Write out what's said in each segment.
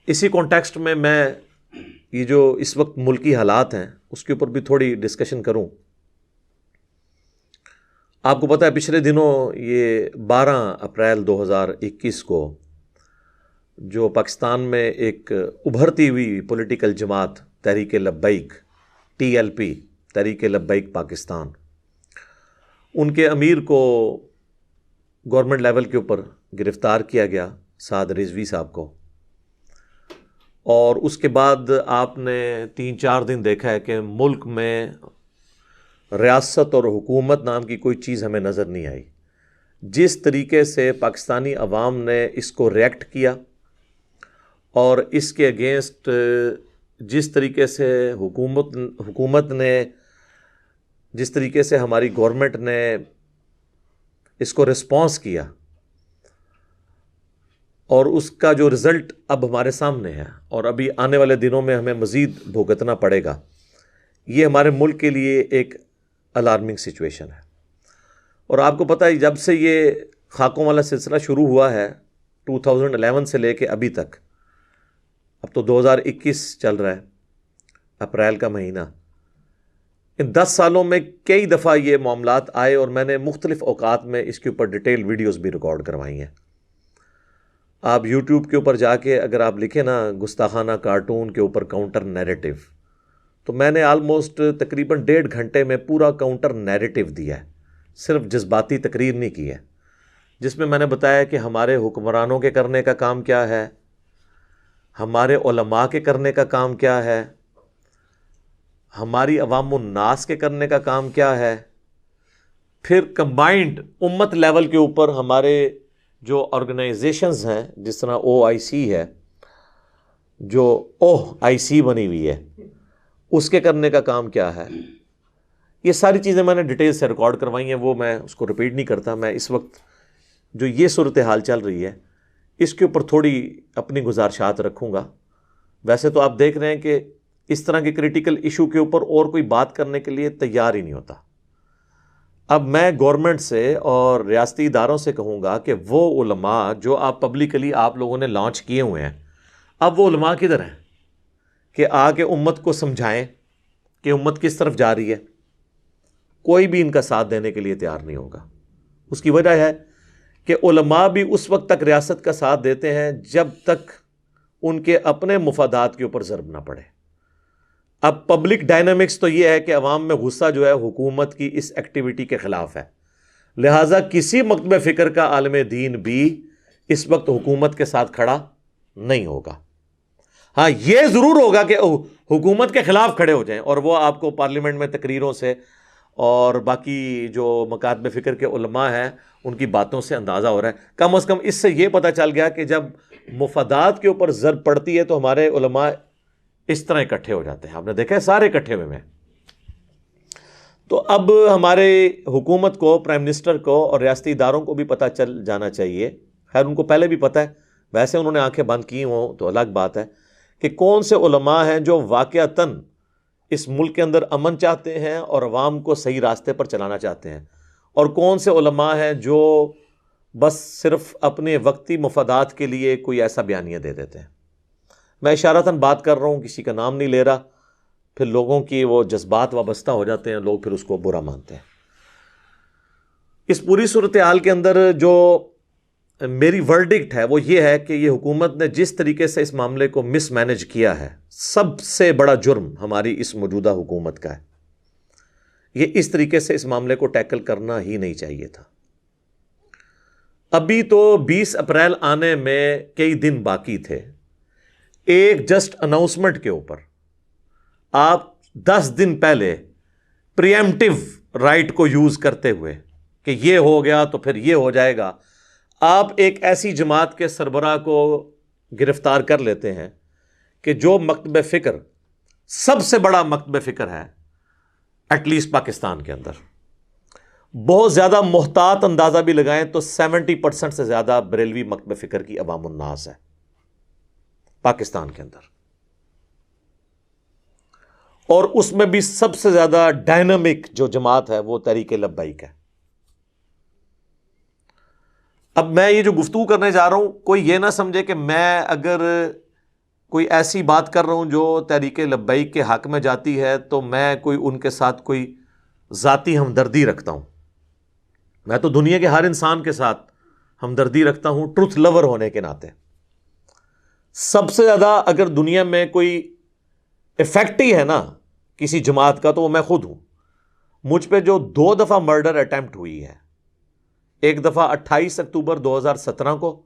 اسی کانٹیکسٹ میں یہ جو اس وقت ملکی حالات ہیں اس کے اوپر بھی تھوڑی ڈسکشن کروں. آپ کو پتہ ہے پچھلے دنوں یہ 12 اپریل 2021 کو جو پاکستان میں ایک ابھرتی ہوئی پولیٹیکل جماعت تحریک لبیک TLP تحریک لبیک پاکستان، ان کے امیر کو گورنمنٹ لیول کے اوپر گرفتار کیا گیا، سعد رضوی صاحب کو. اور اس کے بعد آپ نے 3-4 دن دیکھا ہے کہ ملک میں ریاست اور حکومت نام کی کوئی چیز ہمیں نظر نہیں آئی. جس طریقے سے پاکستانی عوام نے اس کو ریئیکٹ کیا اور اس کے اگینسٹ جس طریقے سے حکومت نے، جس طریقے سے ہماری گورنمنٹ نے اس کو رسپانس کیا، اور اس کا جو رزلٹ اب ہمارے سامنے ہے اور ابھی آنے والے دنوں میں ہمیں مزید بھگتنا پڑے گا، یہ ہمارے ملک کے لیے ایک الارمنگ سچویشن ہے. اور آپ کو پتہ ہے جب سے یہ خاکوں والا سلسلہ شروع ہوا ہے 2011 سے لے کے ابھی تک، اب تو 2021 چل رہا ہے، اپریل کا مہینہ، ان 10 سالوں میں کئی دفعہ یہ معاملات آئے اور میں نے مختلف اوقات میں اس کے اوپر ڈیٹیل ویڈیوز بھی ریکارڈ کروائی ہیں. آپ یوٹیوب کے اوپر جا کے اگر آپ لکھیں نا گستاخانہ کارٹون کے اوپر کاؤنٹر نیریٹو، تو میں نے آلموسٹ تقریباً 1.5 گھنٹے میں پورا کاؤنٹر نیریٹو دیا ہے، صرف جذباتی تقریر نہیں کی ہے، جس میں نے بتایا کہ ہمارے حکمرانوں کے کرنے کا کام کیا ہے، ہمارے علماء کے کرنے کا کام کیا ہے، ہماری عوام الناس کے کرنے کا کام کیا ہے، پھر کمبائنڈ امت لیول کے اوپر ہمارے جو آرگنائزیشنز ہیں، جس طرح OIC ہے، جو OIC بنی ہوئی ہے، اس کے کرنے کا کام کیا ہے. یہ ساری چیزیں میں نے ڈیٹیل سے ریکارڈ کروائی ہیں، وہ میں اس کو ریپیٹ نہیں کرتا. میں اس وقت جو یہ صورتحال چل رہی ہے اس کے اوپر تھوڑی اپنی گزارشات رکھوں گا. ویسے تو آپ دیکھ رہے ہیں کہ اس طرح کے کریٹیکل ایشو کے اوپر اور کوئی بات کرنے کے لیے تیار ہی نہیں ہوتا. اب میں گورنمنٹ سے اور ریاستی اداروں سے کہوں گا کہ وہ علماء جو آپ پبلکلی آپ لوگوں نے لانچ کیے ہوئے ہیں، اب وہ علماء کدھر ہیں کہ آ کے امت کو سمجھائیں کہ امت کس طرف جا رہی ہے؟ کوئی بھی ان کا ساتھ دینے کے لیے تیار نہیں ہوگا. اس کی وجہ ہے کہ علماء بھی اس وقت تک ریاست کا ساتھ دیتے ہیں جب تک ان کے اپنے مفادات کے اوپر ضرب نہ پڑے. اب پبلک ڈائنامکس تو یہ ہے کہ عوام میں غصہ جو ہے حکومت کی اس ایکٹیویٹی کے خلاف ہے، لہٰذا کسی مکتب فکر کا عالم دین بھی اس وقت حکومت کے ساتھ کھڑا نہیں ہوگا. ہاں یہ ضرور ہوگا کہ حکومت کے خلاف کھڑے ہو جائیں، اور وہ آپ کو پارلیمنٹ میں تقریروں سے اور باقی جو مکاتب فکر کے علماء ہیں ان کی باتوں سے اندازہ ہو رہا ہے. کم از کم اس سے یہ پتہ چل گیا کہ جب مفادات کے اوپر ضرب پڑتی ہے تو ہمارے علماء اس طرح اکٹھے ہو جاتے ہیں. آپ نے دیکھا ہے سارے اکٹھے ہوئے ہیں. تو اب ہمارے حکومت کو، پرائم منسٹر کو اور ریاستی اداروں کو بھی پتہ چل جانا چاہیے، خیر ان کو پہلے بھی پتہ ہے، ویسے انہوں نے آنکھیں بند کی ہوں تو الگ بات ہے، کہ کون سے علماء ہیں جو واقعتاً اس ملک کے اندر امن چاہتے ہیں اور عوام کو صحیح راستے پر چلانا چاہتے ہیں، اور کون سے علماء ہیں جو بس صرف اپنے وقتی مفادات کے لیے کوئی ایسا بیانیہ دے دیتے ہیں. میں اشارتاً بات کر رہا ہوں، کسی کا نام نہیں لے رہا، پھر لوگوں کی وہ جذبات وابستہ ہو جاتے ہیں، لوگ پھر اس کو برا مانتے ہیں. اس پوری صورتحال کے اندر جو میری ورڈکٹ ہے وہ یہ ہے کہ یہ حکومت نے جس طریقے سے اس معاملے کو مس مینج کیا ہے، سب سے بڑا جرم ہماری اس موجودہ حکومت کا ہے. یہ اس طریقے سے اس معاملے کو ٹیکل کرنا ہی نہیں چاہیے تھا. ابھی تو 20 اپریل آنے میں کئی دن باقی تھے. ایک جسٹ اناؤنسمنٹ کے اوپر آپ 10 دن پہلے پریمپٹیو رائٹ کو یوز کرتے ہوئے کہ یہ ہو گیا تو پھر یہ ہو جائے گا، آپ ایک ایسی جماعت کے سربراہ کو گرفتار کر لیتے ہیں کہ جو مکتب فکر سب سے بڑا مکتب فکر ہے ایٹ لیسٹ پاکستان کے اندر. بہت زیادہ محتاط اندازہ بھی لگائیں تو 70% سے زیادہ بریلوی مکتب فکر کی عوام الناس ہے پاکستان کے اندر، اور اس میں بھی سب سے زیادہ ڈائنامک جو جماعت ہے وہ تحریک لبیک ہے. اب میں یہ جو گفتگو کرنے جا رہا ہوں، کوئی یہ نہ سمجھے کہ میں اگر کوئی ایسی بات کر رہا ہوں جو تحریک لبیک کے حق میں جاتی ہے تو میں کوئی ان کے ساتھ کوئی ذاتی ہمدردی رکھتا ہوں. میں تو دنیا کے ہر انسان کے ساتھ ہمدردی رکھتا ہوں ٹروتھ لور ہونے کے ناطے. سب سے زیادہ اگر دنیا میں کوئی افیکٹ ہی ہے نا کسی جماعت کا تو وہ میں خود ہوں. مجھ پہ جو 2 دفعہ مرڈر اٹیمپٹ ہوئی ہے، ایک دفعہ 28 اکتوبر 2017 کو،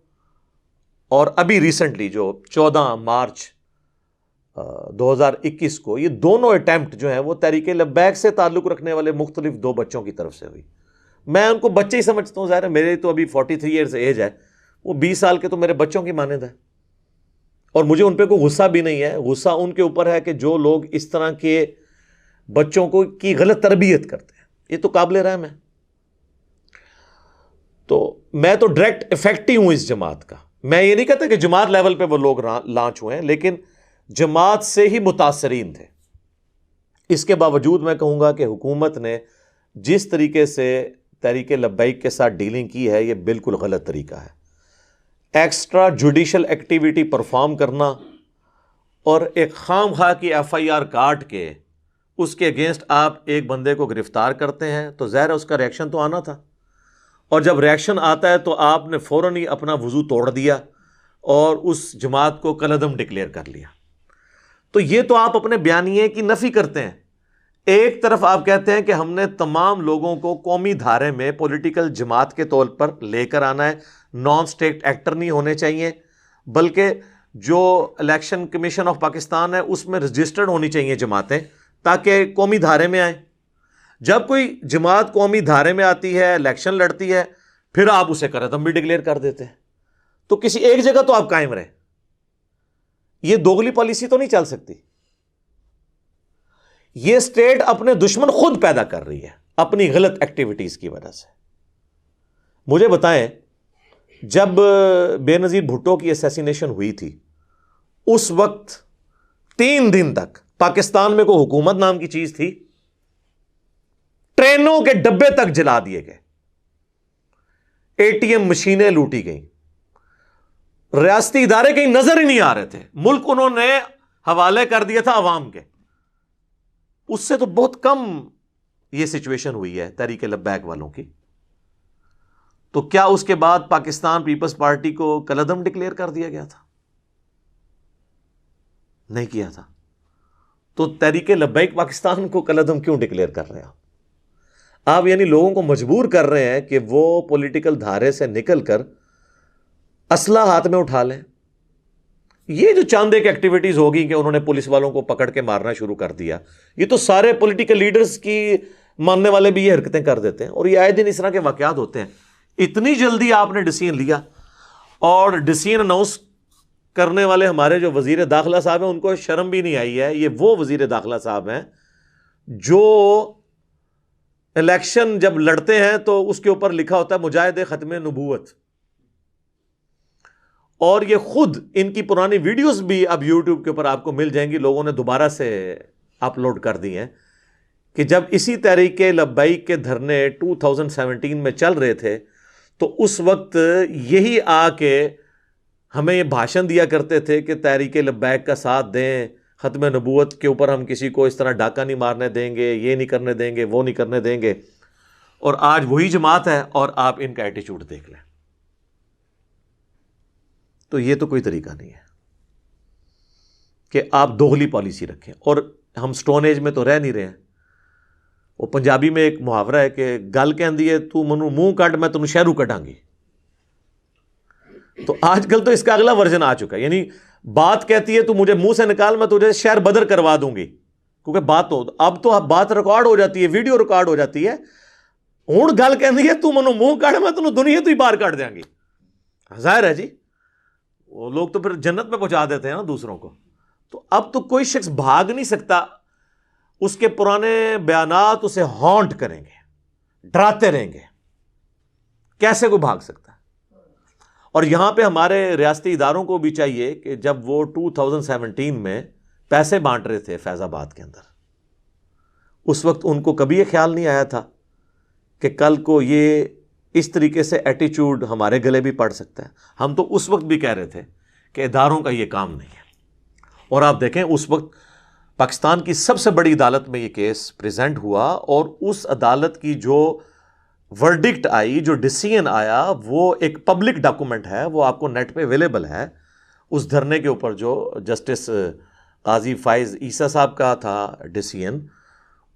اور ابھی ریسنٹلی جو 14 مارچ 2021 کو، یہ دونوں اٹیمپٹ جو ہیں وہ تحریک لبیک سے تعلق رکھنے والے مختلف 2 بچوں کی طرف سے ہوئی. میں ان کو بچے ہی سمجھتا ہوں، ظاہر ہے میرے تو ابھی 43 ایئرز ایج ہے، وہ 20 سال کے تو میرے بچوں کی مانند ہے. اور مجھے ان پہ کوئی غصہ بھی نہیں ہے. غصہ ان کے اوپر ہے کہ جو لوگ اس طرح کے بچوں کو کی غلط تربیت کرتے ہیں. یہ تو قابل رحم ہے. تو میں تو ڈائریکٹ افیکٹ ہی ہوں اس جماعت کا. میں یہ نہیں کہتا کہ جماعت لیول پہ وہ لوگ لانچ ہوئے ہیں، لیکن جماعت سے ہی متاثرین تھے. اس کے باوجود میں کہوں گا کہ حکومت نے جس طریقے سے تحریک لبیک کے ساتھ ڈیلنگ کی ہے یہ بالکل غلط طریقہ ہے. ایکسٹرا جوڈیشل ایکٹیویٹی پرفارم کرنا اور ایک خام خواہ کی FIR کاٹ کے اس کے اگینسٹ آپ ایک بندے کو گرفتار کرتے ہیں تو ظاہر ہے اس کا ریئیکشن تو آنا تھا. اور جب ریئیکشن آتا ہے تو آپ نے فوراً ہی اپنا وضو توڑ دیا اور اس جماعت کو کالعدم ڈکلیئر کر لیا. تو یہ تو آپ اپنے بیانیے کی نفی کرتے ہیں. ایک طرف آپ کہتے ہیں کہ ہم نے تمام لوگوں کو قومی دھارے میں پولیٹیکل جماعت کے طور پر لے کر آنا ہے، نان اسٹیٹ ایکٹر نہیں ہونے چاہیے، بلکہ جو الیکشن کمیشن آف پاکستان ہے اس میں رجسٹرڈ ہونی چاہیے جماعتیں تاکہ قومی دھارے میں آئیں. جب کوئی جماعت قومی دھارے میں آتی ہے، الیکشن لڑتی ہے، پھر آپ اسے کالعدم بھی ڈکلیئر کر دیتے ہیں. تو کسی ایک جگہ تو آپ قائم رہیں. یہ دوگلی پالیسی تو نہیں چل سکتی. یہ اسٹیٹ اپنے دشمن خود پیدا کر رہی ہے اپنی غلط ایکٹیویٹیز کی وجہ سے. مجھے بتائیں جب بے نظیر بھٹو کی اسیسینیشن ہوئی تھی اس وقت 3 دن تک پاکستان میں کوئی حکومت نام کی چیز تھی؟ ٹرینوں کے ڈبے تک جلا دیے گئے، ATM مشینیں لوٹی گئیں، ریاستی ادارے کہیں نظر ہی نہیں آ رہے تھے. ملک انہوں نے حوالے کر دیا تھا عوام کے. اس سے تو بہت کم یہ سچویشن ہوئی ہے تحریک لبیک والوں کی. تو کیا اس کے بعد پاکستان پیپلز پارٹی کو کالعدم ڈکلیئر کر دیا گیا تھا؟ نہیں کیا تھا. تو تحریک لبیک پاکستان کو کالعدم کیوں ڈکلیئر کر رہے ہیں آپ؟ یعنی لوگوں کو مجبور کر رہے ہیں کہ وہ پولیٹیکل دھارے سے نکل کر اسلحہ ہاتھ میں اٹھا لیں. یہ جو چاند ایک ایکٹیویٹیز ہوگی کہ انہوں نے پولیس والوں کو پکڑ کے مارنا شروع کر دیا، یہ تو سارے پولیٹیکل لیڈرز کی ماننے والے بھی یہ حرکتیں کر دیتے ہیں. اور یہ آئے دن اس طرح کے واقعات ہوتے ہیں. اتنی جلدی آپ نے ڈیسیژن لیا، اور ڈیسیژن اناؤنس کرنے والے ہمارے جو وزیر داخلہ صاحب ہیں ان کو شرم بھی نہیں آئی ہے. یہ وہ وزیر داخلہ صاحب ہیں جو الیکشن جب لڑتے ہیں تو اس کے اوپر لکھا ہوتا ہے مجاہد ختم نبوت. اور یہ خود ان کی پرانی ویڈیوز بھی اب یوٹیوب کے اوپر آپ کو مل جائیں گی، لوگوں نے دوبارہ سے اپلوڈ کر دی ہیں، کہ جب اسی تحریک لبیک کے دھرنے 2017 میں چل رہے تھے تو اس وقت یہی آ کے ہمیں یہ بھاشن دیا کرتے تھے کہ تحریک لبیک کا ساتھ دیں، ختم نبوت کے اوپر ہم کسی کو اس طرح ڈاکہ نہیں مارنے دیں گے، یہ نہیں کرنے دیں گے، وہ نہیں کرنے دیں گے. اور آج وہی جماعت ہے اور آپ ان کا ایٹیچیوڈ دیکھ لیں. تو یہ تو کوئی طریقہ نہیں ہے کہ آپ دوغلی پالیسی رکھیں. اور ہم سٹون ایج میں تو رہ نہیں رہے ہیں. وہ پنجابی میں ایک محاورہ ہے کہ گل کہندی ہے تو منو منہ کٹ میں تنوں شہرو کٹاں گی. تو آج کل تو اس کا اگلا ورژن آ چکا ہے. یعنی بات کہتی ہے تو مجھے منہ سے نکال، میں تجھے شہر بدر کروا دوں گی. کیونکہ بات تو اب تو بات ریکارڈ ہو جاتی ہے، ویڈیو ریکارڈ ہو جاتی ہے. ہوں گل کہندی ہے تو منو منہ کٹ میں تنوں دنیا تو ہی باہر کٹ دیاں گی. ظاہر ہے جی وہ لوگ تو پھر جنت میں پہنچا دیتے ہیں نا دوسروں کو. تو اب تو کوئی شخص بھاگ نہیں سکتا. اس کے پرانے بیانات اسے ہانٹ کریں گے، ڈراتے رہیں گے. کیسے کوئی بھاگ سکتا ہے؟ اور یہاں پہ ہمارے ریاستی اداروں کو بھی چاہیے کہ جب وہ 2017 میں پیسے بانٹ رہے تھے فیض آباد کے اندر، اس وقت ان کو کبھی یہ خیال نہیں آیا تھا کہ کل کو یہ اس طریقے سے ایٹیچیوڈ ہمارے گلے بھی پڑ سکتا ہے. ہم تو اس وقت بھی کہہ رہے تھے کہ اداروں کا یہ کام نہیں ہے. اور آپ دیکھیں اس وقت پاکستان کی سب سے بڑی عدالت میں یہ کیس پریزنٹ ہوا، اور اس عدالت کی جو ورڈکٹ آئی، جو ڈیسیژن آیا، وہ ایک پبلک ڈاکومنٹ ہے، وہ آپ کو نیٹ پہ اویلیبل ہے۔ اس دھرنے کے اوپر جو جسٹس قاضی فائز عیسیٰ صاحب کا تھا ڈیسیژن،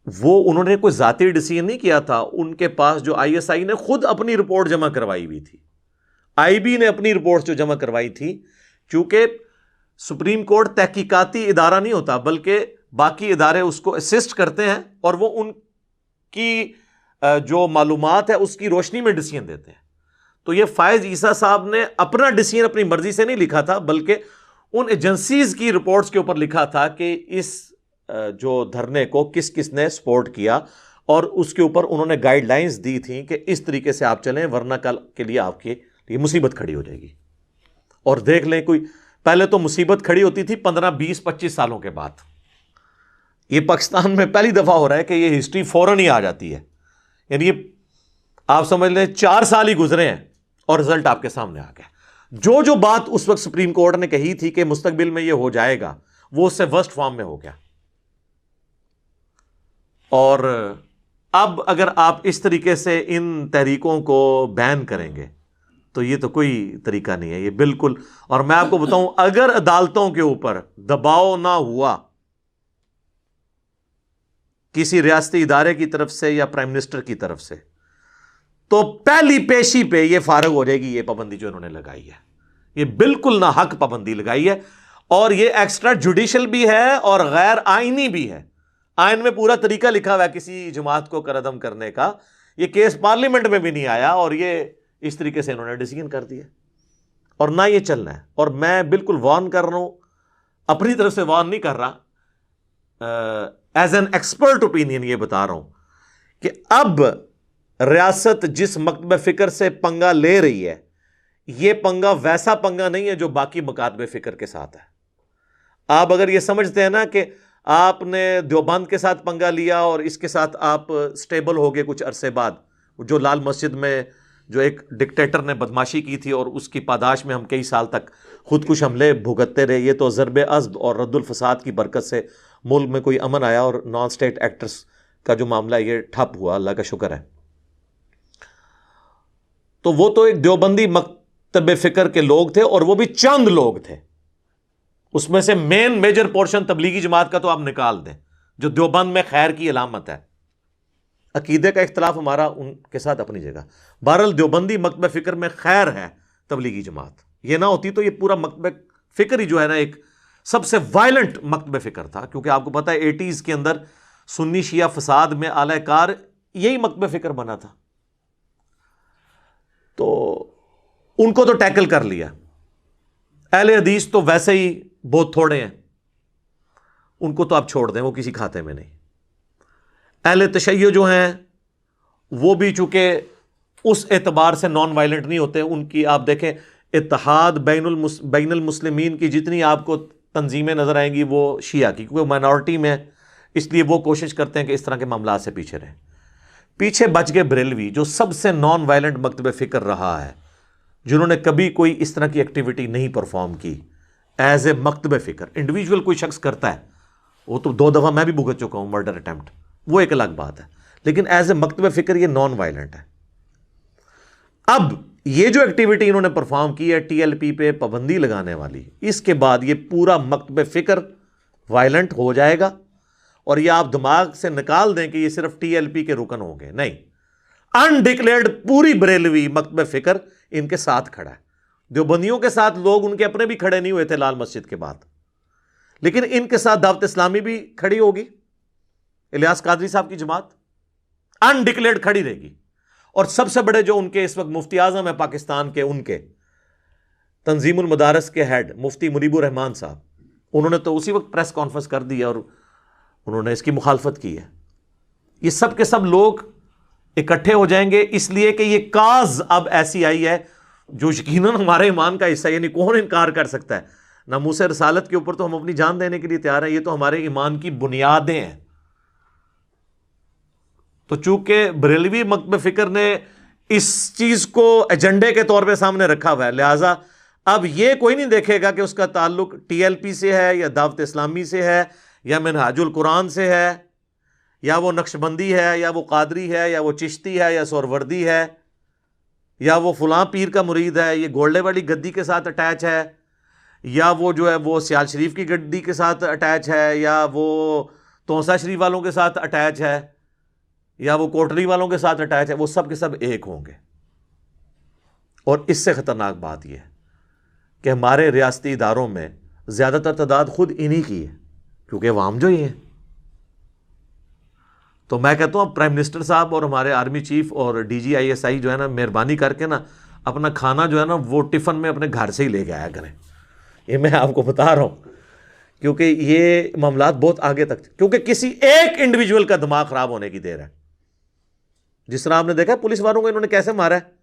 وہ انہوں نے کوئی ذاتی ڈیسیژن نہیں کیا تھا، ان کے پاس جو آئی ایس آئی نے خود اپنی رپورٹ جمع کروائی ہوئی تھی، آئی بی نے اپنی رپورٹ جو جمع کروائی تھی، چونکہ سپریم کورٹ تحقیقاتی ادارہ نہیں ہوتا بلکہ باقی ادارے اس کو اسسٹ کرتے ہیں، اور وہ ان کی جو معلومات ہے اس کی روشنی میں ڈیسیژن دیتے ہیں۔ تو یہ فائز عیسیٰ صاحب نے اپنا ڈیسیژن اپنی مرضی سے نہیں لکھا تھا، بلکہ ان ایجنسیز کی رپورٹس کے اوپر لکھا تھا کہ اس جو دھرنے کو کس کس نے سپورٹ کیا، اور اس کے اوپر انہوں نے گائیڈ لائنز دی تھیں کہ اس طریقے سے آپ چلیں، ورنہ کل کے لیے آپ کی یہ مصیبت کھڑی ہو جائے گی۔ اور دیکھ لیں، کوئی پہلے تو مصیبت کھڑی ہوتی تھی 15 20 25 سالوں کے بعد، یہ پاکستان میں پہلی دفعہ ہو رہا ہے کہ یہ ہسٹری فوراً ہی آ جاتی ہے، یعنی یہ آپ سمجھ لیں 4 سال ہی گزرے ہیں اور رزلٹ آپ کے سامنے آ گیا۔ جو بات اس وقت سپریم کورٹ نے کہی تھی کہ مستقبل میں یہ ہو جائے گا، وہ اس سے ورسٹ فارم میں ہو گیا۔ اور اب اگر آپ اس طریقے سے ان تحریکوں کو بین کریں گے تو یہ تو کوئی طریقہ نہیں ہے، یہ بالکل۔ اور میں آپ کو بتاؤں، اگر عدالتوں کے اوپر دباؤ نہ ہوا کسی ریاستی ادارے کی طرف سے یا پرائم منسٹر کی طرف سے، تو پہلی پیشی پہ یہ فارغ ہو جائے گی یہ پابندی جو انہوں نے لگائی ہے۔ یہ بالکل ناحق پابندی لگائی ہے، اور یہ ایکسٹرا جوڈیشل بھی ہے اور غیر آئینی بھی ہے۔ آئین میں پورا طریقہ لکھا ہوا ہے کسی جماعت کو قردم کرنے کا، یہ کیس پارلیمنٹ میں بھی نہیں آیا، اور یہ اس طریقے سے انہوں نے ڈیسیژن کر دیا، اور نہ یہ چلنا ہے۔ اور میں بالکل وارن کر رہا ہوں، اپنی طرف سے وارن نہیں کر رہا، ایز این ایکسپرٹ اوپینین یہ بتا رہا ہوں کہ اب ریاست جس مکتب فکر سے پنگا لے رہی ہے، یہ پنگا ویسا پنگا نہیں ہے جو باقی مکاتب فکر کے ساتھ ہے۔ آپ اگر یہ سمجھتے ہیں نا کہ آپ نے دیوبند کے ساتھ پنگا لیا اور اس کے ساتھ آپ سٹیبل ہو گئے کچھ عرصے بعد، جو لال مسجد میں جو ایک ڈکٹیٹر نے بدماشی کی تھی اور اس کی پاداش میں ہم کئی سال تک خودکش حملے بھگتتے رہے، یہ تو ضرب عضب اور رد الفساد کی برکت سے ملک میں کوئی امن آیا، اور نان سٹیٹ ایکٹرز کا جو معاملہ یہ ٹھپ ہوا، اللہ کا شکر ہے۔ تو وہ تو ایک دیوبندی مکتب فکر کے لوگ تھے، اور وہ بھی چند لوگ تھے، اس میں سے میجر پورشن تبلیغی جماعت کا تو آپ نکال دیں، جو دیوبند میں خیر کی علامت ہے۔ عقیدے کا اختلاف ہمارا ان کے ساتھ اپنی جگہ، بہرحال دیوبندی مکتب فکر میں خیر ہے تبلیغی جماعت، یہ نہ ہوتی تو یہ پورا مکتب فکر ہی جو ہے نا ایک سب سے وائلنٹ مکتب فکر تھا، کیونکہ آپ کو پتا ہے 80s کے اندر سنی شیعہ فساد میں اعلی کار یہی مکتب فکر بنا تھا، تو ان کو تو ٹیکل کر لیا۔ اہل حدیث تو ویسے ہی بہت تھوڑے ہیں، ان کو تو آپ چھوڑ دیں، وہ کسی کھاتے میں نہیں۔ اہل تشیع جو ہیں وہ بھی چونکہ اس اعتبار سے نان وائلنٹ نہیں ہوتے، ان کی آپ دیکھیں اتحاد بین المسلمین کی جتنی آپ کو تنظیمیں نظر آئیں گی وہ شیعہ کی، کیونکہ مائنورٹی میں، اس لیے وہ کوشش کرتے ہیں کہ اس طرح کے معاملات سے پیچھے رہیں۔ پیچھے بچ گئے بریلوی، جو سب سے نان وائلنٹ مکتب فکر رہا ہے، جنہوں نے کبھی کوئی اس طرح کی ایکٹیویٹی نہیں پرفارم کی ایز اے مکتب فکر۔ انڈیویجول کوئی شخص کرتا ہے، وہ تو 2 دفعہ میں بھی بھگت چکا ہوں مرڈر اٹیمپٹ، وہ ایک الگ بات ہے، لیکن ایز اے مکتب فکر یہ نان وائلنٹ ہے۔ اب یہ جو ایکٹیویٹی انہوں نے پرفارم کی ہے ٹی ایل پی پہ پابندی لگانے والی، اس کے بعد یہ پورا مکتب فکر وائلنٹ ہو جائے گا، اور یہ آپ دماغ سے نکال دیں کہ یہ صرف ٹی ایل پی کے رکن ہوں گے، نہیں، انڈکلیئرڈ پوری بریلوی مکتب فکر ان کے ساتھ کھڑا ہے۔ دیوبندیوں کے ساتھ لوگ ان کے اپنے بھی کھڑے نہیں ہوئے تھے لال مسجد کے بعد، لیکن ان کے ساتھ دعوت اسلامی بھی کھڑی ہوگی، الیاس قادری صاحب کی جماعت انڈکلیئرڈ کھڑی رہے گی، اور سب سے بڑے جو ان کے اس وقت مفتی اعظم ہے پاکستان کے، ان کے تنظیم المدارس کے ہیڈ مفتی مریب الرحمان صاحب، انہوں نے تو اسی وقت پریس کانفرنس کر دی اور انہوں نے اس کی مخالفت کی ہے۔ یہ سب کے سب لوگ اکٹھے ہو جائیں گے، اس لیے کہ یہ کاز اب ایسی آئی ہے جو یقیناً ہمارے ایمان کا حصہ ہے، یعنی کون انکار کر سکتا ہے؟ ناموس رسالت کے اوپر تو ہم اپنی جان دینے کے لیے تیار ہیں، یہ تو ہمارے ایمان کی بنیادیں ہیں۔ تو چونکہ بریلوی مکتب فکر نے اس چیز کو ایجنڈے کے طور پہ سامنے رکھا ہوا ہے، لہٰذا اب یہ کوئی نہیں دیکھے گا کہ اس کا تعلق ٹی ایل پی سے ہے یا دعوت اسلامی سے ہے یا منہاج القرآن سے ہے یا وہ نقشبندی ہے یا وہ قادری ہے یا وہ چشتی ہے یا سہروردی ہے یا وہ فلاں پیر کا مرید ہے، یہ گولڈے والی گدی کے ساتھ اٹیچ ہے، یا وہ جو ہے وہ سیال شریف کی گدی کے ساتھ اٹیچ ہے، یا وہ تونسا شریف والوں کے ساتھ اٹیچ ہے، یا وہ کوٹری والوں کے ساتھ اٹیچ ہے، وہ سب کے سب ایک ہوں گے۔ اور اس سے خطرناک بات یہ ہے کہ ہمارے ریاستی اداروں میں زیادہ تر تعداد خود انہی کی ہے، کیونکہ عوام جو ہی ہیں۔ تو میں کہتا ہوں اب پرائم منسٹر صاحب اور ہمارے آرمی چیف اور D G I S I جو ہے نا، مہربانی کر کے نا اپنا کھانا جو ہے نا وہ ٹفن میں اپنے گھر سے ہی لے کے آیا کریں۔ یہ میں آپ کو بتا رہا ہوں، کیونکہ یہ معاملات بہت آگے تک، کیونکہ کسی ایک انڈیویجول کا دماغ خراب ہونے کی دیر ہے۔ جس طرح آپ نے دیکھا پولیس والوں کو انہوں نے کیسے مارا ہے،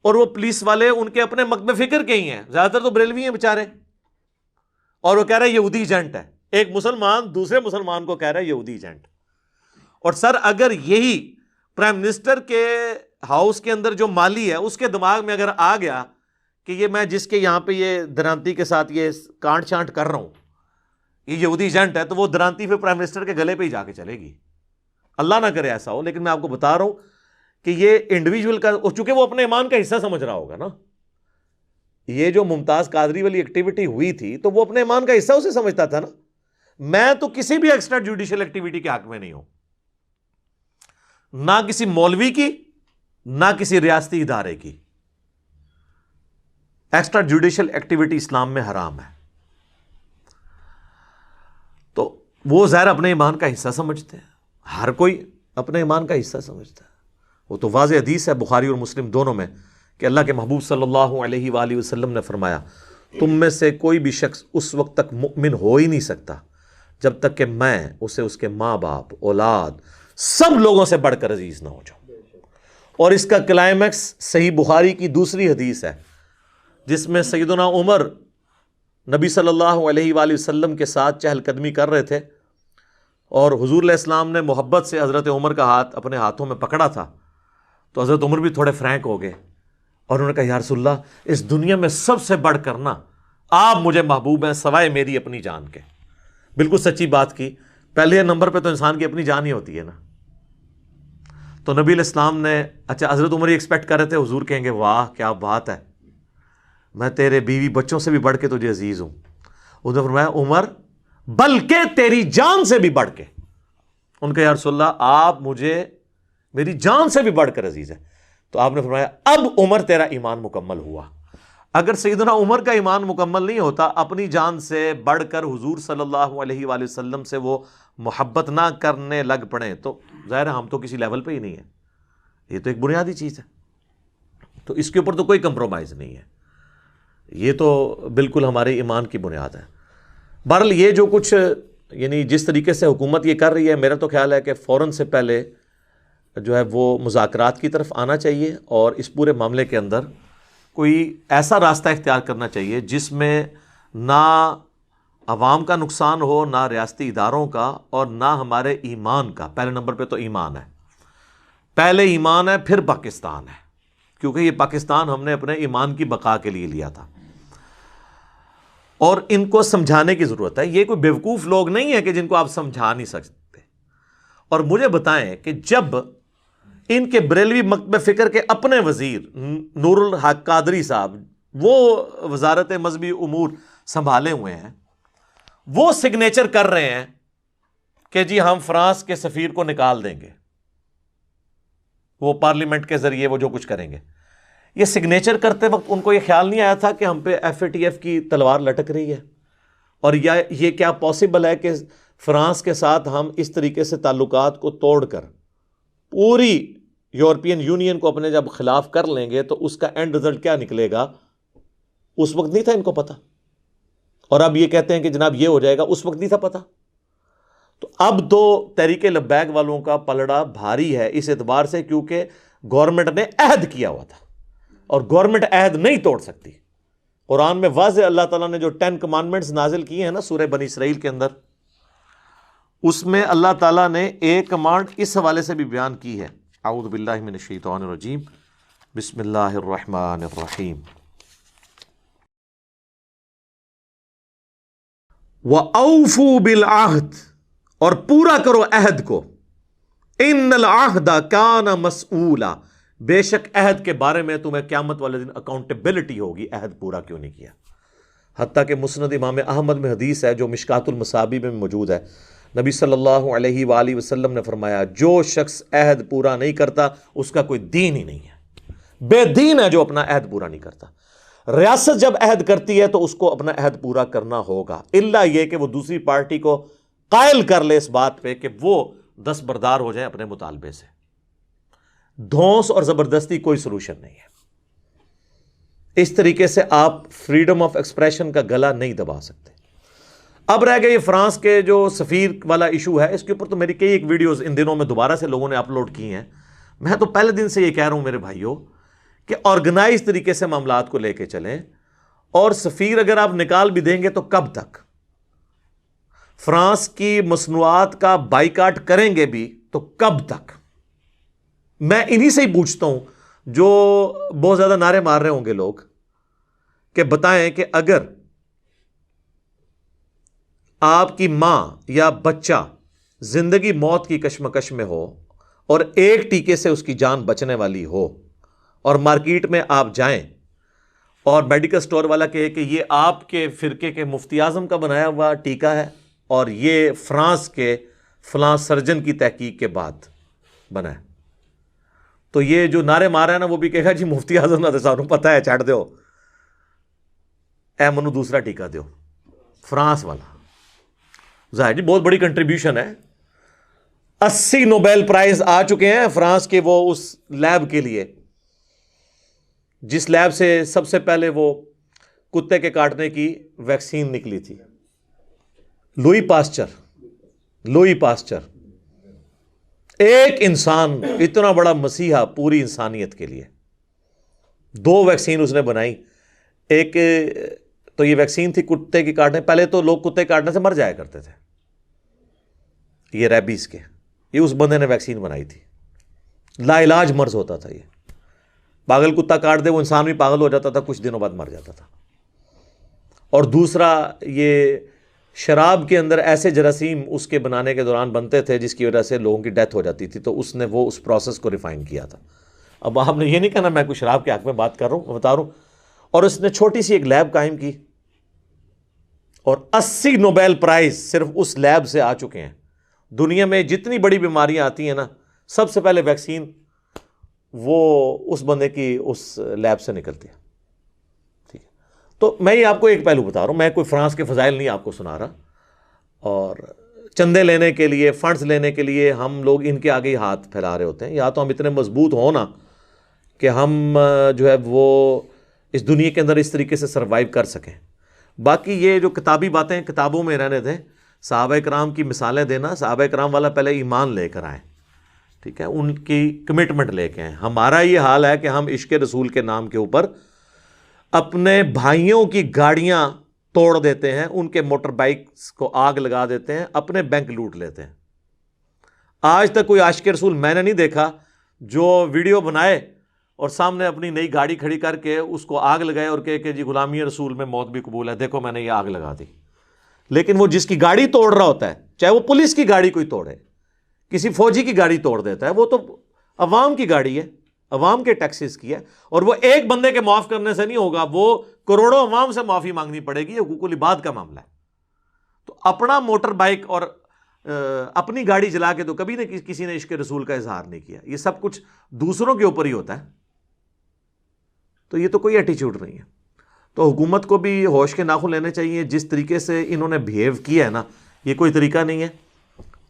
اور وہ پولیس والے ان کے اپنے مکتب فکر کے ہی ہیں، زیادہ تر تو بریلوی ہیں بیچارے، اور وہ کہہ رہے ہیں یہودی ایجنٹ ہے۔ ایک مسلمان دوسرے مسلمان کو کہہ رہا ہے یہودی ایجنٹ۔ اور سر اگر یہی پرائم منسٹر کے ہاؤس کے اندر جو مالی ہے اس کے دماغ میں اگر آ گیا کہ یہ میں جس کے یہاں پہ یہ درانتی کے ساتھ یہ کانٹ چانٹ کر رہا ہوں یہ یہودی ایجنٹ ہے، تو وہ درانتی پھر پرائم منسٹر کے گلے پہ ہی جا کے چلے گی۔ اللہ نہ کرے ایسا ہو، لیکن میں آپ کو بتا رہا ہوں کہ یہ انڈیویجول کا، چونکہ وہ اپنے ایمان کا حصہ سمجھ رہا ہوگا نا، یہ جو ممتاز قادری والی ایکٹیویٹی ہوئی تھی تو وہ اپنے ایمان کا حصہ اسے سمجھتا تھا نا۔ میں تو کسی بھی ایکسٹرا جوڈیشل ایکٹیویٹی کے حق میں نہیں ہوں، نہ کسی مولوی کی نہ کسی ریاستی ادارے کی۔ ایکسٹرا جوڈیشل ایکٹیویٹی اسلام میں حرام ہے۔ تو وہ ظاہر اپنے ایمان کا حصہ سمجھتے ہیں، ہر کوئی اپنے ایمان کا حصہ سمجھتا ہے۔ وہ تو واضح حدیث ہے بخاری اور مسلم دونوں میں کہ اللہ کے محبوب صلی اللہ علیہ وآلہ وسلم نے فرمایا تم میں سے کوئی بھی شخص اس وقت تک مؤمن ہو ہی نہیں سکتا جب تک کہ میں اسے اس کے ماں باپ، اولاد، سب لوگوں سے بڑھ کر عزیز نہ ہو جاؤں۔ اور اس کا کلائمیکس صحیح بخاری کی دوسری حدیث ہے جس میں سیدنا عمر نبی صلی اللہ علیہ وآلہ وسلم کے ساتھ چہل قدمی کر رہے تھے، اور حضور علیہ السلام نے محبت سے حضرت عمر کا ہاتھ اپنے ہاتھوں میں پکڑا تھا، تو حضرت عمر بھی تھوڑے فرینک ہو گئے اور انہوں نے کہا یا رسول اللہ، اس دنیا میں سب سے بڑھ کر نا آپ مجھے محبوب ہیں سوائے میری اپنی جان کے۔ بالکل سچی بات کی، پہلے نمبر پہ تو انسان کی اپنی جان ہی ہوتی ہے نا۔ تو نبی علیہ السلام نے، اچھا حضرت عمر یہ ایکسپیکٹ کر رہے تھے حضور کہیں گے واہ کیا بات ہے، میں تیرے بیوی بچوں سے بھی بڑھ کے تجھے عزیز ہوں۔ انہوں نے فرمایا عمر بلکہ تیری جان سے بھی بڑھ کے۔ ان کا یا رسول اللہ آپ مجھے میری جان سے بھی بڑھ کر عزیز ہے۔ تو آپ نے فرمایا اب عمر تیرا ایمان مکمل ہوا۔ اگر سیدنا عمر کا ایمان مکمل نہیں ہوتا، اپنی جان سے بڑھ کر حضور صلی اللہ علیہ وآلہ وسلم سے وہ محبت نہ کرنے لگ پڑے، تو ظاہر ہے ہم تو کسی لیول پہ ہی نہیں ہیں۔ یہ تو ایک بنیادی چیز ہے، تو اس کے اوپر تو کوئی کمپرومائز نہیں ہے، یہ تو بالکل ہمارے ایمان کی بنیاد ہے۔ بہرحال یہ جو کچھ یعنی جس طریقے سے حکومت یہ کر رہی ہے، میرا تو خیال ہے کہ فوراً سے پہلے جو ہے وہ مذاکرات کی طرف آنا چاہیے، اور اس پورے معاملے کے اندر کوئی ایسا راستہ اختیار کرنا چاہیے جس میں نہ عوام کا نقصان ہو، نہ ریاستی اداروں کا، اور نہ ہمارے ایمان کا۔ پہلے نمبر پہ تو ایمان ہے، پہلے ایمان ہے پھر پاکستان ہے، کیونکہ یہ پاکستان ہم نے اپنے ایمان کی بقا کے لیے لیا تھا، اور ان کو سمجھانے کی ضرورت ہے۔ یہ کوئی بیوقوف لوگ نہیں ہے کہ جن کو آپ سمجھا نہیں سکتے۔ اور مجھے بتائیں کہ جب ان کے بریلوی مکتب فکر کے اپنے وزیر نور الحق قادری صاحب، وہ وزارت مذہبی امور سنبھالے ہوئے ہیں، وہ سگنیچر کر رہے ہیں کہ جی ہم فرانس کے سفیر کو نکال دیں گے، وہ پارلیمنٹ کے ذریعے وہ جو کچھ کریں گے، یہ سگنیچر کرتے وقت ان کو یہ خیال نہیں آیا تھا کہ ہم پہ ایف اے ٹی ایف کی تلوار لٹک رہی ہے، اور یہ کیا پاسبل ہے کہ فرانس کے ساتھ ہم اس طریقے سے تعلقات کو توڑ کر پوری یورپین یونین کو اپنے جب خلاف کر لیں گے تو اس کا اینڈ رزلٹ کیا نکلے گا، اس وقت نہیں تھا ان کو پتا، اور اب یہ کہتے ہیں کہ جناب یہ ہو جائے گا، اس وقت نہیں تھا پتا۔ تو اب تو تحریک لبیک والوں کا پلڑا بھاری ہے اس اعتبار سے کیونکہ گورنمنٹ نے عہد کیا ہوا تھا، اور گورنمنٹ عہد نہیں توڑ سکتی۔ قرآن میں واضح اللہ تعالیٰ نے جو 10 کمانڈمنٹس نازل کیے ہیں نا سورہ بنی اسرائیل کے اندر، اس میں اللہ تعالیٰ نے ایک کمانڈ اس حوالے سے بھی بیان کی ہے، اعوذ باللہ من الشیطان الرجیم، بسم اللہ الرحمن الرحیم۔ وَأَوْفُوا بِالْعَهْدِ، اور پورا کرو عہد کو، اِنَّ الْعَهْدَ كَانَ مَسْئُولًا، بے شک عہد کے بارے میں تمہیں قیامت والے دن اکاؤنٹیبلٹی ہوگی، عہد پورا کیوں نہیں کیا۔ حتیٰ کہ مسند امام احمد میں حدیث ہے جو مشکات المصابیح میں موجود ہے، نبی صلی اللہ علیہ وآلہ وسلم نے فرمایا جو شخص عہد پورا نہیں کرتا اس کا کوئی دین ہی نہیں ہے، بے دین ہے جو اپنا عہد پورا نہیں کرتا۔ ریاست جب عہد کرتی ہے تو اس کو اپنا عہد پورا کرنا ہوگا، الا یہ کہ وہ دوسری پارٹی کو قائل کر لے اس بات پہ کہ وہ دستبردار ہو جائیں اپنے مطالبے سے۔ دھونس اور زبردستی کوئی سلوشن نہیں ہے۔ اس طریقے سے آپ فریڈم آف ایکسپریشن کا گلا نہیں دبا سکتے۔ اب رہ گیا یہ فرانس کے جو سفیر والا ایشو ہے، اس کے اوپر تو میری کئی ایک ویڈیوز ان دنوں میں دوبارہ سے لوگوں نے اپلوڈ کی ہیں۔ میں تو پہلے دن سے یہ کہہ رہا ہوں میرے بھائیوں کہ آرگنائز طریقے سے معاملات کو لے کے چلیں، اور سفیر اگر آپ نکال بھی دیں گے تو کب تک؟ فرانس کی مصنوعات کا بائیکاٹ کریں گے بھی تو کب تک؟ میں انہی سے ہی پوچھتا ہوں جو بہت زیادہ نعرے مار رہے ہوں گے لوگ، کہ بتائیں کہ اگر آپ کی ماں یا بچہ زندگی موت کی کشمکش میں ہو اور ایک ٹیکے سے اس کی جان بچنے والی ہو، اور مارکیٹ میں آپ جائیں اور میڈیکل سٹور والا کہے کہ یہ آپ کے فرقے کے مفتی اعظم کا بنایا ہوا ٹیکہ ہے اور یہ فرانس کے فلاں سرجن کی تحقیق کے بعد بنا ہے، تو یہ جو نعرے مارا ہے نا وہ بھی کہے گا جی مفتی اعظم نے سانوں پتہ ہے، چھڑ دیو اے منو دوسرا ٹیکہ دیو فرانس والا۔ ظاہر جی بہت بڑی کنٹریبیوشن ہے، 80 نوبیل پرائز آ چکے ہیں فرانس کے وہ اس لیب کے لیے جس لیب سے سب سے پہلے وہ کتے کے کاٹنے کی ویکسین نکلی تھی، لوئی پاسچر، ایک انسان اتنا بڑا مسیحا پوری انسانیت کے لیے، 2 ویکسین اس نے بنائی۔ ایک تو یہ ویکسین تھی کتے کی کاٹنے، پہلے تو لوگ کتے کاٹنے سے مر جایا کرتے تھے، یہ ریبیز کے، یہ اس بندے نے ویکسین بنائی تھی، لا علاج مرض ہوتا تھا، یہ پاگل کتا کاٹ دے وہ انسان بھی پاگل ہو جاتا تھا، کچھ دنوں بعد مر جاتا تھا۔ اور دوسرا یہ شراب کے اندر ایسے جراثیم اس کے بنانے کے دوران بنتے تھے جس کی وجہ سے لوگوں کی ڈیتھ ہو جاتی تھی، تو اس نے وہ اس پروسیس کو ریفائن کیا تھا۔ اب آپ نے یہ نہیں کہنا میں کوئی شراب کے حق میں بات کر رہا ہوں، بتا رہا ہوں۔ اور اس نے چھوٹی سی ایک لیب قائم کی اور 80 نوبیل پرائز صرف اس لیب سے آ چکے ہیں۔ دنیا میں جتنی بڑی بیماریاں آتی ہیں نا، سب سے پہلے ویکسین وہ اس بندے کی اس لیب سے نکلتی ہے، ٹھیک ہے۔ تو میں یہ آپ کو ایک پہلو بتا رہا ہوں، میں کوئی فرانس کے فضائل نہیں آپ کو سنا رہا، اور چندے لینے کے لیے، فنڈز لینے کے لیے ہم لوگ ان کے آگے ہی ہاتھ پھیلا رہے ہوتے ہیں۔ یا تو ہم اتنے مضبوط ہوں نا کہ ہم جو ہے وہ اس دنیا کے اندر اس طریقے سے سروائیو کر سکیں۔ باقی یہ جو کتابی باتیں کتابوں میں رہنے دیں، صحابہ کرام کی مثالیں دینا، صحابہ کرام والا پہلے ایمان لے کر آئیں، ٹھیک ہے، ان کی کمٹمنٹ لے کے آئیں۔ ہمارا یہ حال ہے کہ ہم عشق رسول کے نام کے اوپر اپنے بھائیوں کی گاڑیاں توڑ دیتے ہیں، ان کے موٹر بائکس کو آگ لگا دیتے ہیں، اپنے بینک لوٹ لیتے ہیں۔ آج تک کوئی عاشق رسول میں نے نہیں دیکھا جو ویڈیو بنائے اور سامنے اپنی نئی گاڑی کھڑی کر کے اس کو آگ لگائے اور کہے کہ جی غلامی رسول میں موت بھی قبول ہے، دیکھو میں نے یہ آگ لگا دی۔ لیکن وہ جس کی گاڑی توڑ رہا ہوتا ہے، چاہے وہ پولیس کی گاڑی کوئی توڑے، کسی فوجی کی گاڑی توڑ دیتا ہے، وہ تو عوام کی گاڑی ہے، عوام کے ٹیکسز کی ہے، اور وہ ایک بندے کے معاف کرنے سے نہیں ہوگا، وہ کروڑوں عوام سے معافی مانگنی پڑے گی، یہ حقوق العباد کا معاملہ ہے۔ تو اپنا موٹر بائک اور اپنی گاڑی جلا کے تو کبھی نہ کسی نے عشق رسول کا اظہار نہیں کیا، یہ سب کچھ دوسروں کے اوپر ہی ہوتا ہے، تو یہ تو کوئی ایٹیچیوڈ نہیں ہے۔ تو حکومت کو بھی ہوش کے ناخن لینے چاہیے، جس طریقے سے انہوں نے بہیو کیا ہے نا، یہ کوئی طریقہ نہیں ہے،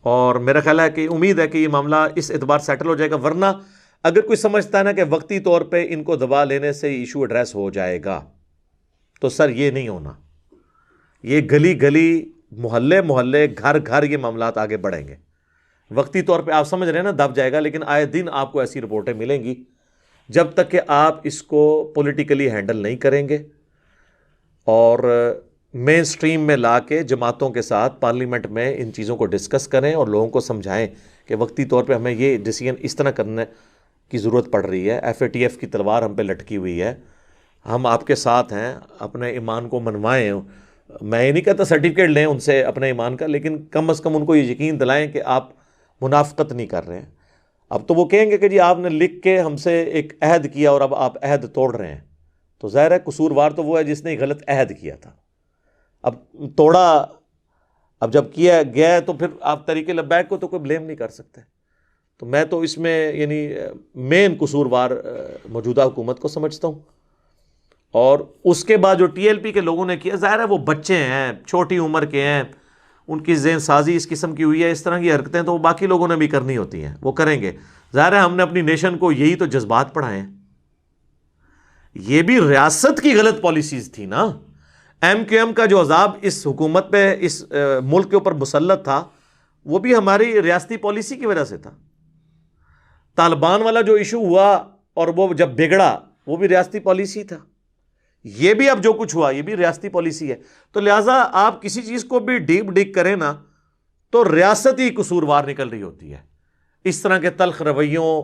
اور میرا خیال ہے کہ امید ہے کہ یہ معاملہ اس اعتبار سیٹل ہو جائے گا، ورنہ اگر کوئی سمجھتا ہے نا کہ وقتی طور پہ ان کو دبا لینے سے ایشو ایڈریس ہو جائے گا، تو سر یہ نہیں ہونا، یہ گلی گلی، محلے محلے، گھر گھر یہ معاملات آگے بڑھیں گے۔ وقتی طور پہ آپ سمجھ رہے ہیں نا دب جائے گا، لیکن آئے دن آپ کو ایسی رپورٹیں ملیں گی، جب تک کہ آپ اس کو پولیٹیکلی ہینڈل نہیں کریں گے اور مین سٹریم میں لا کے جماعتوں کے ساتھ پارلیمنٹ میں ان چیزوں کو ڈسکس کریں اور لوگوں کو سمجھائیں کہ وقتی طور پہ ہمیں یہ ڈیسیژن اس طرح کرنے کی ضرورت پڑ رہی ہے، FATF کی تلوار ہم پہ لٹکی ہوئی ہے، ہم آپ کے ساتھ ہیں، اپنے ایمان کو منوائیں، میں یہ نہیں کہتا سرٹیفکیٹ لیں ان سے اپنے ایمان کا، لیکن کم از کم ان کو یہ یقین دلائیں کہ آپ منافقت نہیں کر رہے ہیں۔ اب تو وہ کہیں گے کہ جی آپ نے لکھ کے ہم سے ایک عہد کیا اور اب آپ عہد توڑ رہے ہیں، تو ظاہر ہے قصوروار تو وہ ہے جس نے غلط عہد کیا تھا، اب توڑا، اب جب کیا گیا تو پھر آپ طریق لبیک کو تو کوئی بلیم نہیں کر سکتے۔ تو میں تو اس میں یعنی مین قصوروار موجودہ حکومت کو سمجھتا ہوں۔ اور اس کے بعد جو ٹی ایل پی کے لوگوں نے کیا، ظاہر ہے وہ بچے ہیں، چھوٹی عمر کے ہیں، ان کی ذہن سازی اس قسم کی ہوئی ہے، اس طرح کی حرکتیں تو باقی لوگوں نے بھی کرنی ہوتی ہیں، وہ کریں گے۔ ظاہر ہے ہم نے اپنی نیشن کو یہی تو جذبات پڑھائے ہیں۔ یہ بھی ریاست کی غلط پالیسیز تھی نا۔ ایم کیو ایم کا جو عذاب اس حکومت پہ، اس ملک کے اوپر مسلط تھا، وہ بھی ہماری ریاستی پالیسی کی وجہ سے تھا۔ طالبان والا جو ایشو ہوا اور وہ جب بگڑا، وہ بھی ریاستی پالیسی تھا۔ یہ بھی اب جو کچھ ہوا یہ بھی ریاستی پالیسی ہے۔ تو لہٰذا آپ کسی چیز کو بھی ڈیپ ڈگ کریں نا تو ریاست ہی قصوروار نکل رہی ہوتی ہے اس طرح کے تلخ رویوں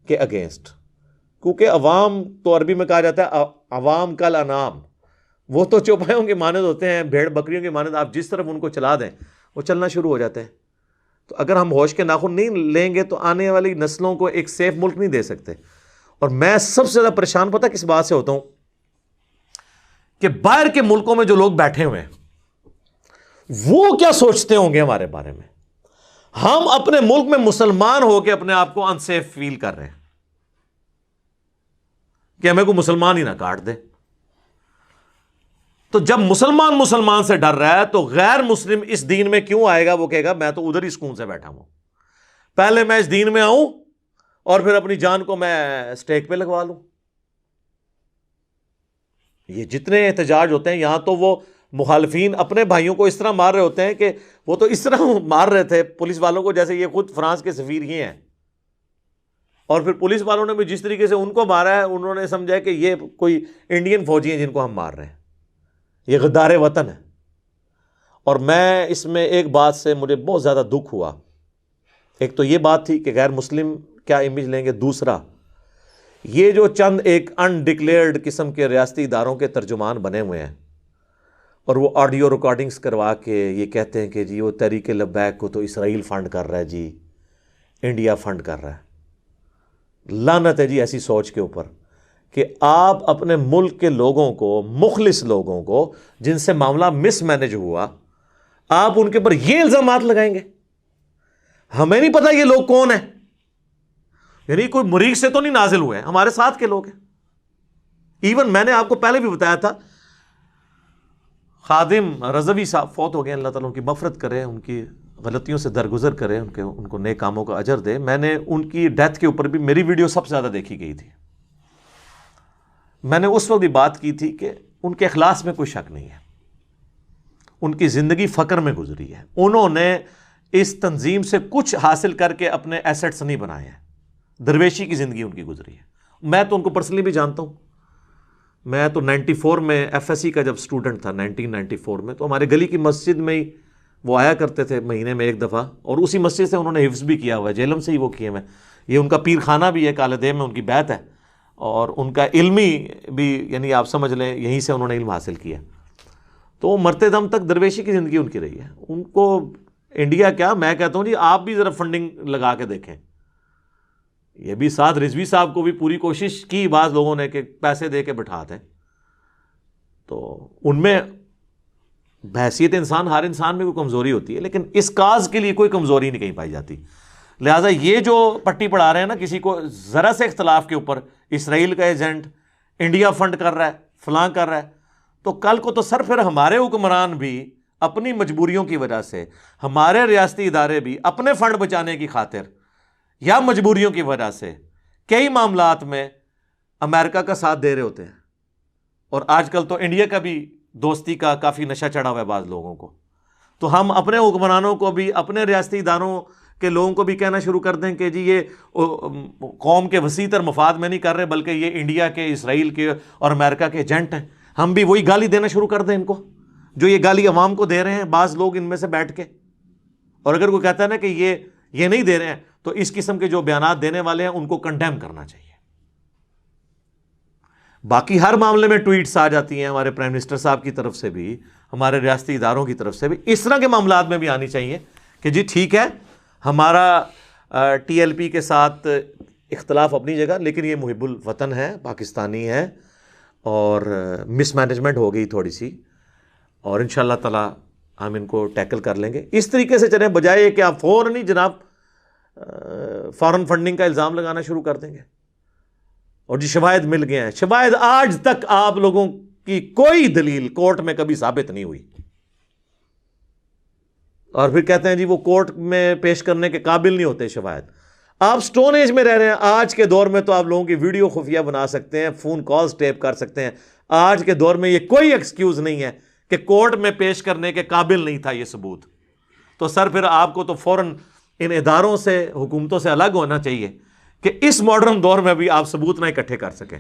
کے اگینسٹ، کیونکہ عوام تو عربی میں کہا جاتا ہے عوام کل انعام، وہ تو چوپایوں کے مانند ہوتے ہیں، بھیڑ بکریوں کے مانند، آپ جس طرف ان کو چلا دیں وہ چلنا شروع ہو جاتے ہیں۔ تو اگر ہم ہوش کے ناخن نہیں لیں گے تو آنے والی نسلوں کو ایک سیف ملک نہیں دے سکتے۔ اور میں سب سے زیادہ پریشان پتہ کس بات سے ہوتا ہوں کہ باہر کے ملکوں میں جو لوگ بیٹھے ہوئے ہیں وہ کیا سوچتے ہوں گے ہمارے بارے میں۔ ہم اپنے ملک میں مسلمان ہو کے اپنے آپ کو انسیف فیل کر رہے ہیں کہ ہمیں کوئی مسلمان ہی نہ کاٹ دے۔ تو جب مسلمان سے ڈر رہا ہے تو غیر مسلم اس دین میں کیوں آئے گا؟ وہ کہے گا میں تو ادھر ہی سکون سے بیٹھا ہوں، پہلے میں اس دین میں آؤں اور پھر اپنی جان کو میں سٹیک پہ لگوا لوں۔ یہ جتنے احتجاج ہوتے ہیں یہاں تو وہ مخالفین اپنے بھائیوں کو اس طرح مار رہے ہوتے ہیں کہ وہ تو اس طرح مار رہے تھے پولیس والوں کو جیسے یہ خود فرانس کے سفیر ہی ہیں، اور پھر پولیس والوں نے بھی جس طریقے سے ان کو مارا ہے انہوں نے سمجھا کہ یہ کوئی انڈین فوجی ہیں جن کو ہم مار رہے ہیں، یہ غدار وطن ہے۔ اور میں اس میں ایک بات سے مجھے بہت زیادہ دکھ ہوا، ایک تو یہ بات تھی کہ غیر مسلم کیا امیج لیں گے، دوسرا یہ جو چند ایک انڈکلیئرڈ قسم کے ریاستی اداروں کے ترجمان بنے ہوئے ہیں اور وہ آڈیو ریکارڈنگز کروا کے یہ کہتے ہیں کہ جی وہ تحریک لبیک کو تو اسرائیل فنڈ کر رہا ہے، جی انڈیا فنڈ کر رہا ہے۔ لعنت ہے جی ایسی سوچ کے اوپر کہ آپ اپنے ملک کے لوگوں کو، مخلص لوگوں کو جن سے معاملہ مس مینج ہوا، آپ ان کے اوپر یہ الزامات لگائیں گے۔ ہمیں نہیں پتا یہ لوگ کون ہیں، یعنی کوئی مریخ سے تو نہیں نازل ہوئے ہیں، ہمارے ساتھ کے لوگ ہیں۔ ایون میں نے آپ کو پہلے بھی بتایا تھا، خادم رضوی صاحب فوت ہو گئے، اللہ تعالیٰ ان کی مغفرت کرے، ان کی غلطیوں سے درگزر کرے، ان کو نیک کاموں کا اجر دے۔ میں نے ان کی ڈیتھ کے اوپر بھی میری ویڈیو سب سے زیادہ دیکھی گئی تھی۔ میں نے اس وقت بھی بات کی تھی کہ ان کے اخلاص میں کوئی شک نہیں ہے، ان کی زندگی فقر میں گزری ہے، انہوں نے اس تنظیم سے کچھ حاصل کر کے اپنے ایسٹس نہیں بنائے ہیں، درویشی کی زندگی ان کی گزری ہے۔ میں تو ان کو پرسنلی بھی جانتا ہوں، میں تو 94 میں ایف ایس سی کا جب اسٹوڈنٹ تھا 1994 میں، تو ہمارے گلی کی مسجد میں ہی وہ آیا کرتے تھے مہینے میں ایک دفعہ، اور اسی مسجد سے انہوں نے حفظ بھی کیا ہوا ہے، جیلم سے ہی وہ کیے ہوئے، یہ ان کا پیر خانہ بھی ہے، کالے دیم میں ان کی بیت ہے، اور ان کا علمی بھی یعنی آپ سمجھ لیں یہیں سے انہوں نے علم حاصل کیا۔ تو مرتے دم تک درویشی کی زندگی ان کی رہی ہے۔ ان کو انڈیا کیا، میں کہتا ہوں جی آپ بھی ذرا فنڈنگ لگا کے دیکھیں۔ یہ بھی ساتھ رضوی صاحب کو بھی پوری کوشش کی بعض لوگوں نے کہ پیسے دے کے بٹھا دیں، تو ان میں بحیثیت انسان ہر انسان میں کوئی کمزوری ہوتی ہے، لیکن اس کاز کے لیے کوئی کمزوری نہیں کہیں پائی جاتی۔ لہٰذا یہ جو پٹی پڑھا رہے ہیں نا کسی کو ذرا سے اختلاف کے اوپر، اسرائیل کا ایجنٹ، انڈیا فنڈ کر رہا ہے، فلاں کر رہا ہے، تو کل کو تو سر پھر ہمارے حکمران بھی اپنی مجبوریوں کی وجہ سے، ہمارے ریاستی ادارے بھی اپنے فنڈ بچانے کی خاطر یا مجبوریوں کی وجہ سے کئی معاملات میں امریکہ کا ساتھ دے رہے ہوتے ہیں۔ اور آج کل تو انڈیا کا بھی دوستی کا کافی نشہ چڑھا ہوا ہے بعض لوگوں کو، تو ہم اپنے حکمرانوں کو بھی، اپنے ریاستی اداروں کے لوگوں کو بھی کہنا شروع کر دیں کہ جی یہ قوم کے وسیع تر مفاد میں نہیں کر رہے بلکہ یہ انڈیا کے، اسرائیل کے اور امریکہ کے ایجنٹ ہیں۔ ہم بھی وہی گالی دینا شروع کر دیں ان کو جو یہ گالی عوام کو دے رہے ہیں بعض لوگ ان میں سے بیٹھ کے۔ اور اگر کوئی کہتا ہے نا کہ یہ نہیں دے رہے ہیں تو اس قسم کے جو بیانات دینے والے ہیں ان کو کنڈیم کرنا چاہیے۔ باقی ہر معاملے میں ٹویٹس آ جاتی ہیں ہمارے پرائم منسٹر صاحب کی طرف سے بھی، ہمارے ریاستی اداروں کی طرف سے بھی، اس طرح کے معاملات میں بھی آنی چاہیے کہ جی ٹھیک ہے ہمارا ٹی ایل پی کے ساتھ اختلاف اپنی جگہ، لیکن یہ محب الوطن ہے، پاکستانی ہے، اور مس مینجمنٹ ہو گئی تھوڑی سی، اور ان شاء اللہ تعالیٰ ہم ان کو ٹیکل کر لیں گے۔ اس طریقے سے چلیں، بجائے کہ آپ فوراً ہی جناب فارن فنڈنگ کا الزام لگانا شروع کر دیں گے، اور جی شواہد مل گئے ہیں۔ شواہد آج تک آپ لوگوں کی کوئی دلیل کورٹ میں کبھی ثابت نہیں ہوئی، اور پھر کہتے ہیں جی وہ کورٹ میں پیش کرنے کے قابل نہیں ہوتے شواہد۔ آپ سٹون ایج میں رہ رہے ہیں۔ آج کے دور میں تو آپ لوگوں کی ویڈیو خفیہ بنا سکتے ہیں، فون کالز ٹیپ کر سکتے ہیں۔ آج کے دور میں یہ کوئی ایکسکیوز نہیں ہے کہ کورٹ میں پیش کرنے کے قابل نہیں تھا یہ ثبوت، تو سر پھر آپ کو تو فوراً ان اداروں سے، حکومتوں سے الگ ہونا چاہیے کہ اس ماڈرن دور میں بھی آپ ثبوت نہ اکٹھے کر سکیں۔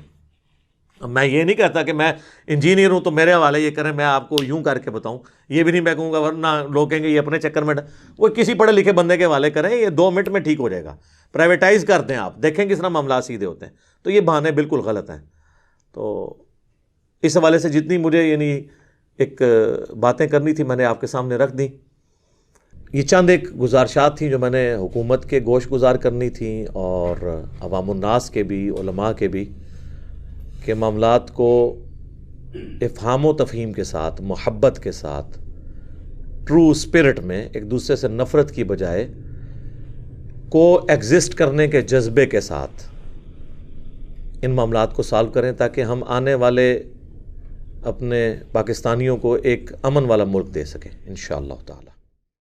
میں یہ نہیں کہتا کہ میں انجینئر ہوں تو میرے حوالے یہ کریں، میں آپ کو یوں کر کے بتاؤں، یہ بھی نہیں میں کہوں گا، ورنہ لوگ کہیں گے یہ اپنے چکر میں، وہ کسی پڑھے لکھے بندے کے حوالے کریں، یہ 2 منٹ میں ٹھیک ہو جائے گا۔ پرائیویٹائز کر دیں، آپ دیکھیں کس طرح معاملات سیدھے ہوتے ہیں۔ تو یہ بہانے بالکل غلط ہیں۔ تو اس حوالے سے جتنی مجھے یعنی ایک باتیں کرنی تھی میں نے آپ کے سامنے رکھ دیں۔ یہ چند ایک گزارشات تھیں جو میں نے حکومت کے گوش گزار کرنی تھیں، اور عوام الناس کے بھی، علماء کے بھی، کہ معاملات کو افہام و تفہیم کے ساتھ، محبت کے ساتھ، ٹرو اسپرٹ میں، ایک دوسرے سے نفرت کی بجائے کو ایگزسٹ کرنے کے جذبے کے ساتھ ان معاملات کو سالو کریں، تاکہ ہم آنے والے اپنے پاکستانیوں کو ایک امن والا ملک دے سکیں انشاءاللہ تعالی۔